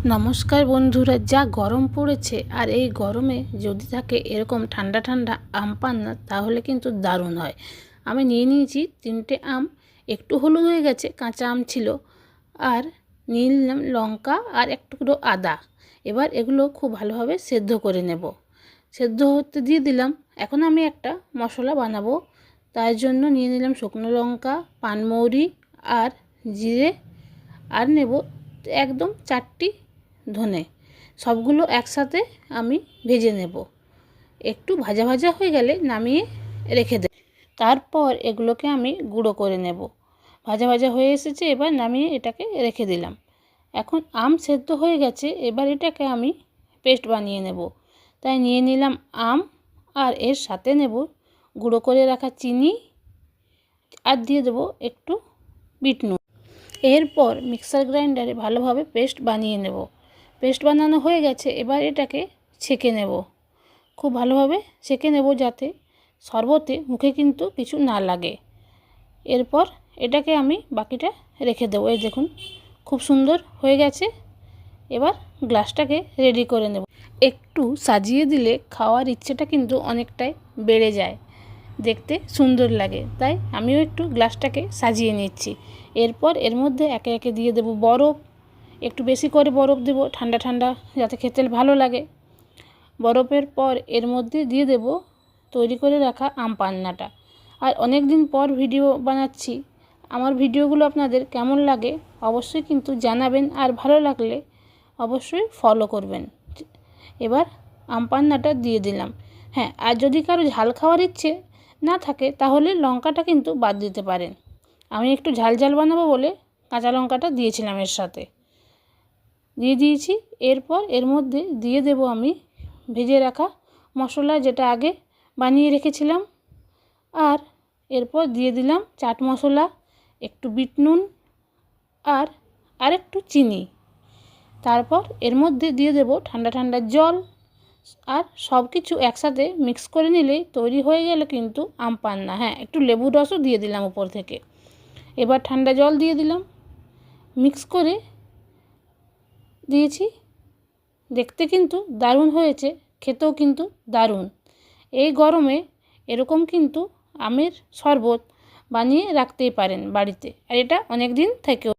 নমস্কার বন্ধুরা, যা গরম পড়েছে আর এই গরমে যদি থাকে এরকম ঠান্ডা ঠান্ডা আম পান্না তাহলে কিন্তু দারুণ হয়। আমি নিয়ে নিয়েছি 3টে আম, একটু হলুদ হয়ে গেছে, কাঁচা আম ছিল। আর নিয়ে নিলাম লঙ্কা আর এক টুকরো আদা। এবার এগুলো খুব ভালোভাবে সেদ্ধ করে নেব। সেদ্ধ হতে দিয়ে দিলাম। এখন আমি একটা মশলা বানাবো, তার জন্য নিয়ে নিলাম শুকনো লঙ্কা, পানমৌরি আর জিরে, আর নেব একদম 4টি ধনে। সবগুলো একসাথে আমি ভেজে নেব। একটু ভাজা ভাজা হয়ে গেলে নামিয়ে রেখে দেব। তারপর এগুলোকে আমি গুঁড়ো করে নেব। ভাজা ভাজা হয়ে এসেছে, এবার নামিয়ে এটাকে রেখে দিলাম। এখন আম সেদ্ধ হয়ে গেছে, এবার এটাকে আমি পেস্ট বানিয়ে নেব। তাই নিয়ে নিলাম আম, আর এর সাথে নেব গুঁড়ো করে রাখা চিনি, আর দিয়ে দেবো একটু বিট নুন। এরপর মিক্সার গ্রাইন্ডারে ভালোভাবে পেস্ট বানিয়ে নেব। পেস্ট বানানো হয়ে গেছে, এবার এটাকে ছেঁকে নেব। খুব ভালোভাবে ছেঁকে নেব যাতে শরবতে মুখে কিন্তু কিছু না লাগে। এরপর এটাকে আমি বাকিটা রেখে দেবো। এই দেখুন খুব সুন্দর হয়ে গেছে। এবার গ্লাসটাকে রেডি করে নেব। একটু সাজিয়ে দিলে খাওয়ার ইচ্ছেটা কিন্তু অনেকটাই বেড়ে যায়, দেখতে সুন্দর লাগে। তাই আমিও একটু গ্লাসটাকে সাজিয়ে নিচ্ছি। এরপর এর মধ্যে একে একে দিয়ে দেব বরফ। একটু বেশি করে বরফ দেব, ঠান্ডা ঠান্ডা যাতে খেতে ভালো লাগে। বরফের পর এর মধ্যে দিয়ে দেব তৈরি করে রাখা আম পান্নাটা। আর অনেক দিন পর ভিডিও বানাচ্ছি, আমার ভিডিওগুলো আপনাদের কেমন লাগে অবশ্যই কিন্তু জানাবেন, আর ভালো লাগলে অবশ্যই ফলো করবেন। এবার আম পান্নাটা দিয়ে দিলাম। হ্যাঁ, আর যদি কারো ঝাল খাওয়ার ইচ্ছে না থাকে তাহলে লঙ্কাটা কিন্তু বাদ দিতে পারেন। আমি একটু ঝাল ঝাল বানাবো বলে কাঁচা লঙ্কাটা দিয়েছিলাম এর সাথে, দিয়ে দিয়েছি। এরপর এর মধ্যে দিয়ে দেব আমি ভেজে রাখা মশলা, যেটা আগে বানিয়ে রেখেছিলাম। আর এরপর দিয়ে দিলাম চাট মশলা, একটু বিট নুন, আর একটু চিনি। তারপর এর মধ্যে দিয়ে দেব ঠান্ডা ঠান্ডা জল। আর সব কিছু একসাথে মিক্স করে নিলেই তৈরি হয়ে গেল কিন্তু আম পান্না। হ্যাঁ, একটু লেবুর রসও দিয়ে দিলাম উপর থেকে। এবার ঠান্ডা জল দিয়ে দিলাম, মিক্স করে দিয়েছি। দেখতে কিন্তু দারুণ হয়েছে, খেতেও কিন্তু দারুণ। এই গরমে এরকম কিন্তু আমের শরবত বানিয়ে রাখতেই পারেন বাড়িতে, আর এটা অনেক দিন থেকেও